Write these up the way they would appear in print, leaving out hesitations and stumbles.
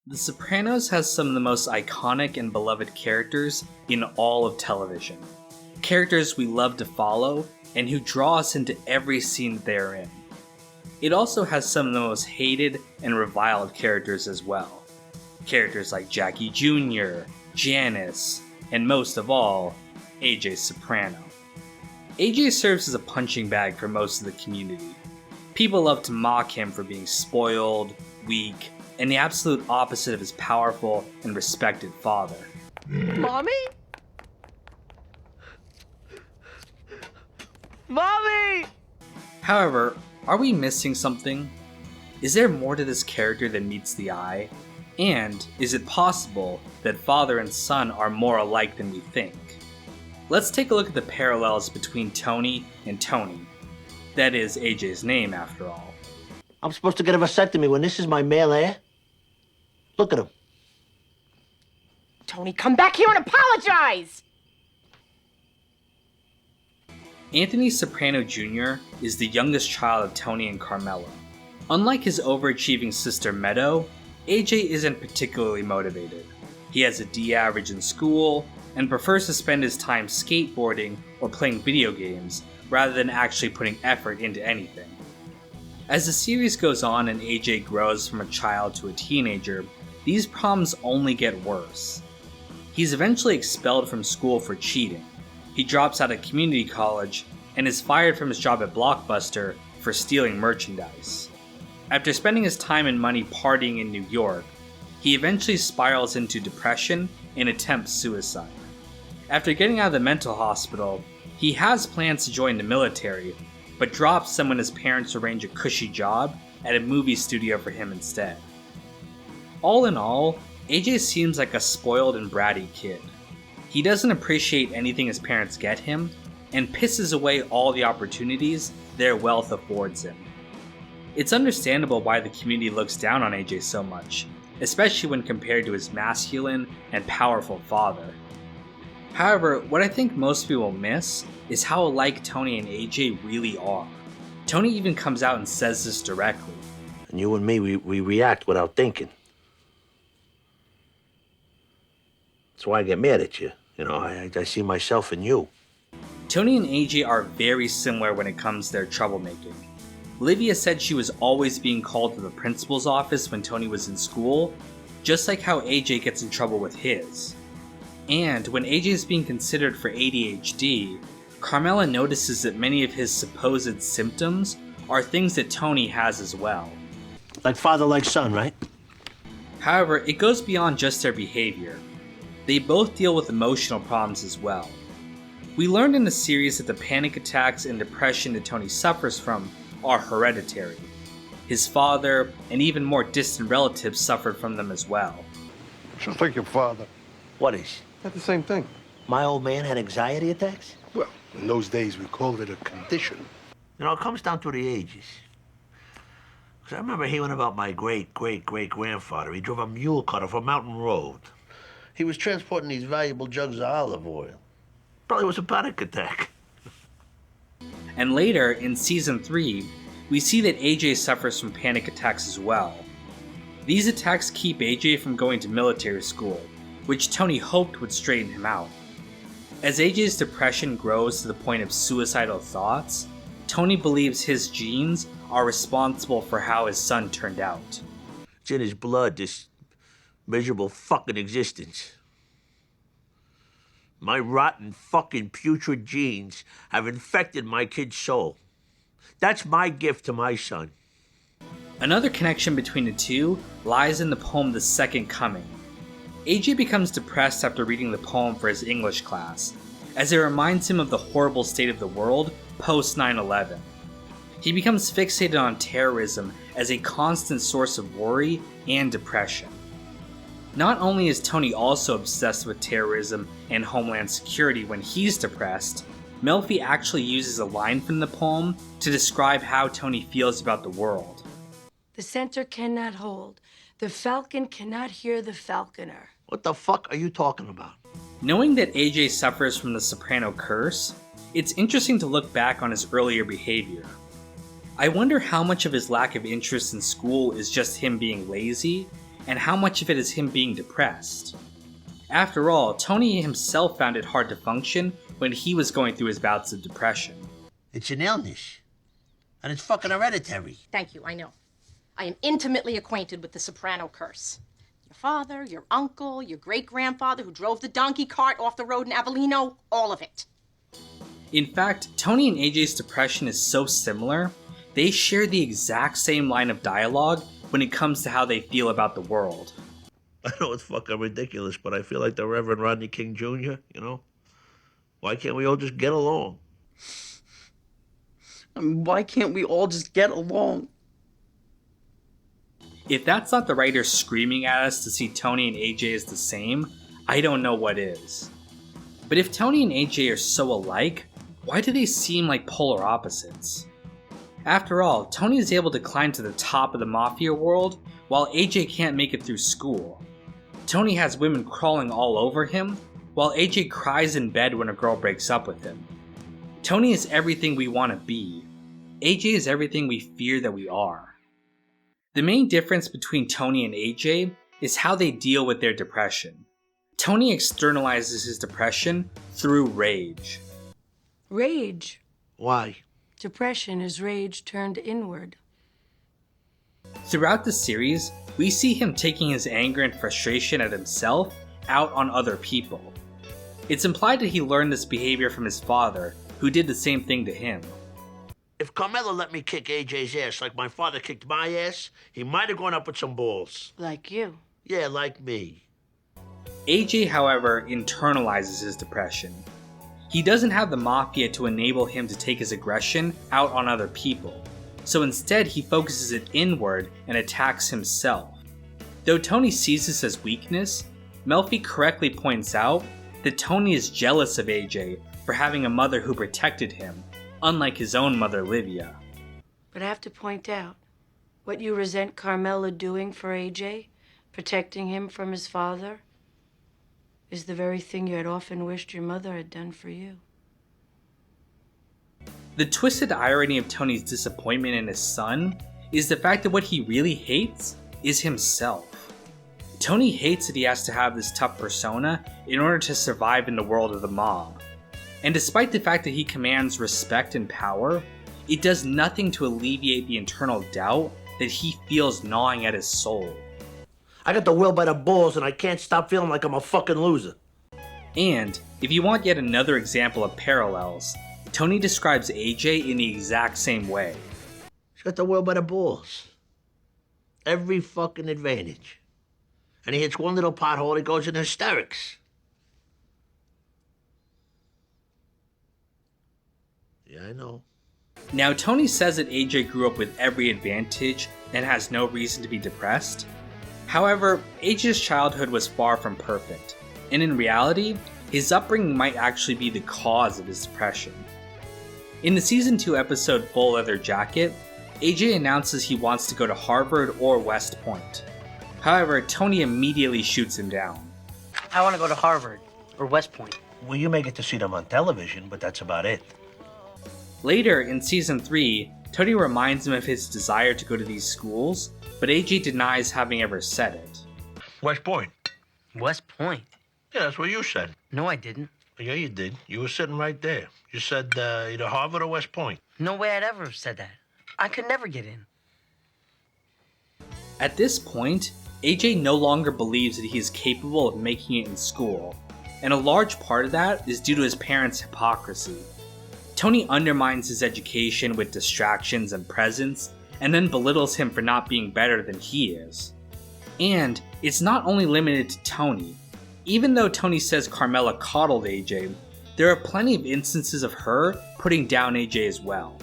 The Sopranos has some of the most iconic and beloved characters in all of television. Characters we love to follow and who draw us into every scene they're in. It also has some of the most hated and reviled characters as well. Characters like Jackie Jr., Janice, and most of all, AJ Soprano. AJ serves as a punching bag for most of the community. People love to mock him for being spoiled, weak, and the absolute opposite of his powerful and respected father. Mommy? Mommy! However, are we missing something? Is there more to this character than meets the eye? And is it possible that father and son are more alike than we think? Let's take a look at the parallels between Tony and Tony. That is AJ's name, after all. I'm supposed to get a vasectomy when this is my male heir? Look at him. Tony, come back here and apologize! Anthony Soprano Jr. is the youngest child of Tony and Carmela. Unlike his overachieving sister Meadow, AJ isn't particularly motivated. He has a D average in school, and prefers to spend his time skateboarding or playing video games rather than actually putting effort into anything. As the series goes on and AJ grows from a child to a teenager, these problems only get worse. He's eventually expelled from school for cheating. He drops out of community college and is fired from his job at Blockbuster for stealing merchandise. After spending his time and money partying in New York, he eventually spirals into depression and attempts suicide. After getting out of the mental hospital, he has plans to join the military, but drops them when his parents arrange a cushy job at a movie studio for him instead. All in all, AJ seems like a spoiled and bratty kid. He doesn't appreciate anything his parents get him, and pisses away all the opportunities their wealth affords him. It's understandable why the community looks down on AJ so much, especially when compared to his masculine and powerful father. However, what I think most people miss is how alike Tony and AJ really are. Tony even comes out and says this directly. And you and me, we react without thinking. That's why I get mad at you. You know, I see myself in you. Tony and AJ are very similar when it comes to their troublemaking. Olivia said she was always being called to the principal's office when Tony was in school, just like how AJ gets in trouble with his. And when AJ is being considered for ADHD, Carmela notices that many of his supposed symptoms are things that Tony has as well. Like father, like son, right? However, it goes beyond just their behavior. They both deal with emotional problems as well. We learned in the series that the panic attacks and depression that Tony suffers from are hereditary. His father and even more distant relatives suffered from them as well. Just like your father. What is? Had the same thing. My old man had anxiety attacks? Well, in those days, we called it a condition. You know, it comes down to the ages. Because I remember hearing about my great-great-great-grandfather. He drove a mule cutter for Mountain Road. He was transporting these valuable jugs of olive oil. Probably was a panic attack. And later, in Season 3, we see that AJ suffers from panic attacks as well. These attacks keep AJ from going to military school, which Tony hoped would straighten him out. As AJ's depression grows to the point of suicidal thoughts, Tony believes his genes are responsible for how his son turned out. It's in his blood, this miserable fucking existence. My rotten fucking putrid genes have infected my kid's soul. That's my gift to my son. Another connection between the two lies in the poem The Second Coming. AJ becomes depressed after reading the poem for his English class, as it reminds him of the horrible state of the world post 9/11. He becomes fixated on terrorism as a constant source of worry and depression. Not only is Tony also obsessed with terrorism and homeland security when he's depressed, Melfi actually uses a line from the poem to describe how Tony feels about the world. The center cannot hold. The falcon cannot hear the falconer. What the fuck are you talking about? Knowing that AJ suffers from the Soprano curse, it's interesting to look back on his earlier behavior. I wonder how much of his lack of interest in school is just him being lazy, and how much of it is him being depressed. After all, Tony himself found it hard to function when he was going through his bouts of depression. It's an illness. And it's fucking hereditary. Thank you, I know. I am intimately acquainted with the Soprano curse. Your father, your uncle, your great-grandfather who drove the donkey cart off the road in Avellino, all of it. In fact, Tony and AJ's depression is so similar, they share the exact same line of dialogue when it comes to how they feel about the world. I know it's fucking ridiculous, but I feel like the Reverend Rodney King Jr., you know? Why can't we all just get along? I mean, why can't we all just get along? If that's not the writer screaming at us to see Tony and AJ as the same, I don't know what is. But if Tony and AJ are so alike, why do they seem like polar opposites? After all, Tony is able to climb to the top of the mafia world, while AJ can't make it through school. Tony has women crawling all over him, while AJ cries in bed when a girl breaks up with him. Tony is everything we want to be. AJ is everything we fear that we are. The main difference between Tony and AJ is how they deal with their depression. Tony externalizes his depression through rage. Rage. Why? Depression is rage turned inward. Throughout the series, we see him taking his anger and frustration at himself out on other people. It's implied that he learned this behavior from his father, who did the same thing to him. If Carmelo let me kick AJ's ass like my father kicked my ass, he might have gone up with some balls. Like you. Yeah, like me. AJ, however, internalizes his depression. He doesn't have the mafia to enable him to take his aggression out on other people, so instead he focuses it inward and attacks himself. Though Tony sees this as weakness, Melfi correctly points out that Tony is jealous of AJ for having a mother who protected him, unlike his own mother Livia. But I have to point out, what you resent Carmela doing for AJ, protecting him from his father, is the very thing you had often wished your mother had done for you. The twisted irony of Tony's disappointment in his son is the fact that what he really hates is himself. Tony hates that he has to have this tough persona in order to survive in the world of the mob. And despite the fact that he commands respect and power, it does nothing to alleviate the internal doubt that he feels gnawing at his soul. I got the will by the balls and I can't stop feeling like I'm a fucking loser. And, if you want yet another example of parallels, Tony describes AJ in the exact same way. He's got the will by the balls. Every fucking advantage. And he hits one little pothole, he goes in hysterics. Yeah, I know. Now, Tony says that AJ grew up with every advantage and has no reason to be depressed. However, AJ's childhood was far from perfect, and in reality, his upbringing might actually be the cause of his depression. In the Season 2 episode Full Leather Jacket, AJ announces he wants to go to Harvard or West Point. However, Tony immediately shoots him down. I want to go to Harvard or West Point. Well, you may get to see them on television, but that's about it. Later, in Season 3, Tony reminds him of his desire to go to these schools, but AJ denies having ever said it. West Point. West Point? Yeah, that's what you said. No, I didn't. Yeah, you did. You were sitting right there. You said either Harvard or West Point. No way I'd ever have said that. I could never get in. At this point, AJ no longer believes that he is capable of making it in school, and a large part of that is due to his parents' hypocrisy. Tony undermines his education with distractions and presents, and then belittles him for not being better than he is. And it's not only limited to Tony. Even though Tony says Carmela coddled AJ, there are plenty of instances of her putting down AJ as well.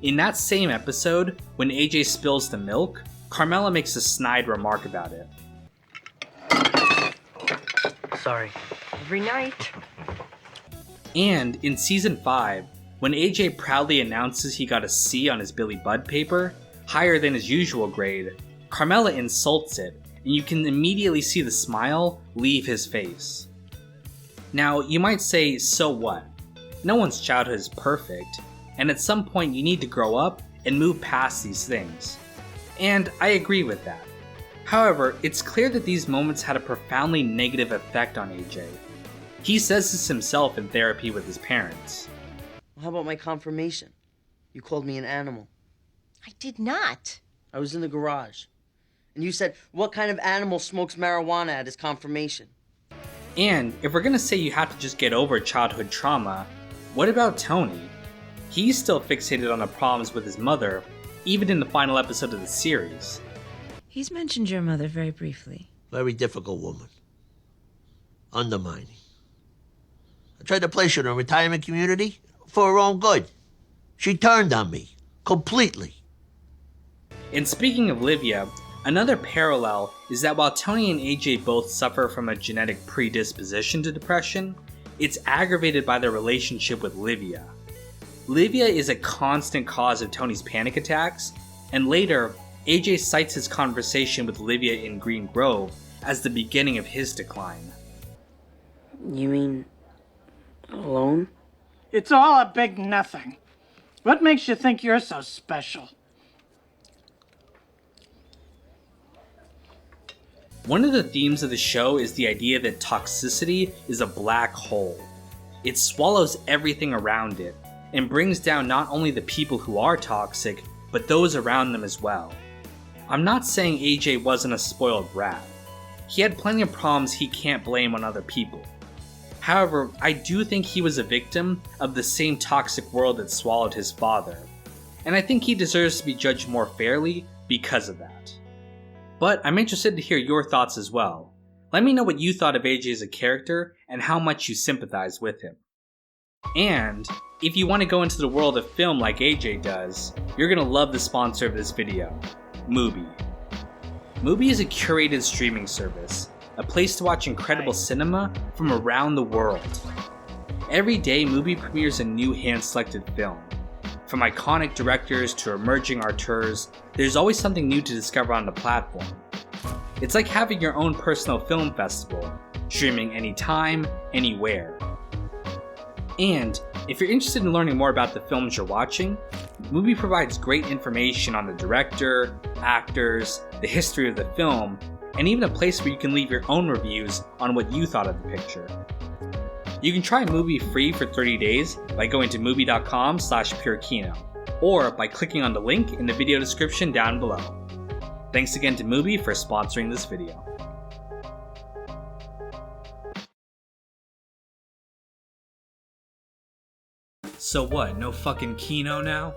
In that same episode, when AJ spills the milk, Carmela makes a snide remark about it. Sorry. Every night. And in Season 5, when AJ proudly announces he got a C on his Billy Budd paper, higher than his usual grade, Carmela insults it, and you can immediately see the smile leave his face. Now, you might say, so what? No one's childhood is perfect, and at some point you need to grow up and move past these things. And I agree with that. However, it's clear that these moments had a profoundly negative effect on AJ. He says this himself in therapy with his parents. How about my confirmation? You called me an animal. I did not. I was in the garage. And you said, what kind of animal smokes marijuana at his confirmation? And if we're gonna say you have to just get over childhood trauma, what about Tony? He's still fixated on the problems with his mother, even in the final episode of the series. He's mentioned your mother very briefly. Very difficult woman. Undermining. I tried to place her in a retirement community for her own good. She turned on me. Completely. And speaking of Livia, another parallel is that while Tony and AJ both suffer from a genetic predisposition to depression, it's aggravated by their relationship with Livia. Livia is a constant cause of Tony's panic attacks, and later, AJ cites his conversation with Livia in Green Grove as the beginning of his decline. You mean alone? It's all a big nothing. What makes you think you're so special? One of the themes of the show is the idea that toxicity is a black hole. It swallows everything around it, and brings down not only the people who are toxic, but those around them as well. I'm not saying AJ wasn't a spoiled brat. He had plenty of problems he can't blame on other people. However, I do think he was a victim of the same toxic world that swallowed his father, and I think he deserves to be judged more fairly because of that. But I'm interested to hear your thoughts as well. Let me know what you thought of AJ as a character and how much you sympathize with him. And if you want to go into the world of film like AJ does, you're going to love the sponsor of this video, Mubi. Mubi is a curated streaming service, a place to watch incredible cinema from around the world. Every day, Mubi premieres a new hand-selected film. From iconic directors to emerging auteurs, there's always something new to discover on the platform. It's like having your own personal film festival, streaming anytime, anywhere. And if you're interested in learning more about the films you're watching, Mubi provides great information on the director, actors, the history of the film, and even a place where you can leave your own reviews on what you thought of the picture. You can try Mubi free for 30 days by going to Mubi.com/PureKino, or by clicking on the link in the video description down below. Thanks again to Mubi for sponsoring this video. So what, no fucking Kino now?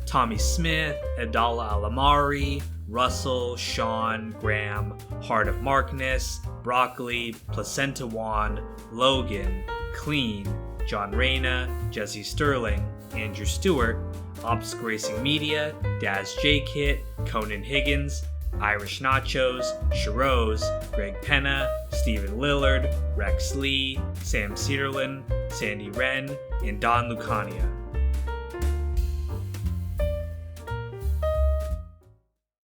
Tommy Smith, Abdallah Alamari, Russell, Sean, Graham, Heart of Markness, Broccoli, Placenta Wand, Logan, Clean, John Reyna, Jesse Sterling, Andrew Stewart, Obstacle Racing Media, Daz J. Kit, Conan Higgins, Irish Nachos, Shiroz, Greg Penna, Stephen Lillard, Rex Lee, Sam Cedarlin, Sandy Wren, and Don Lucania.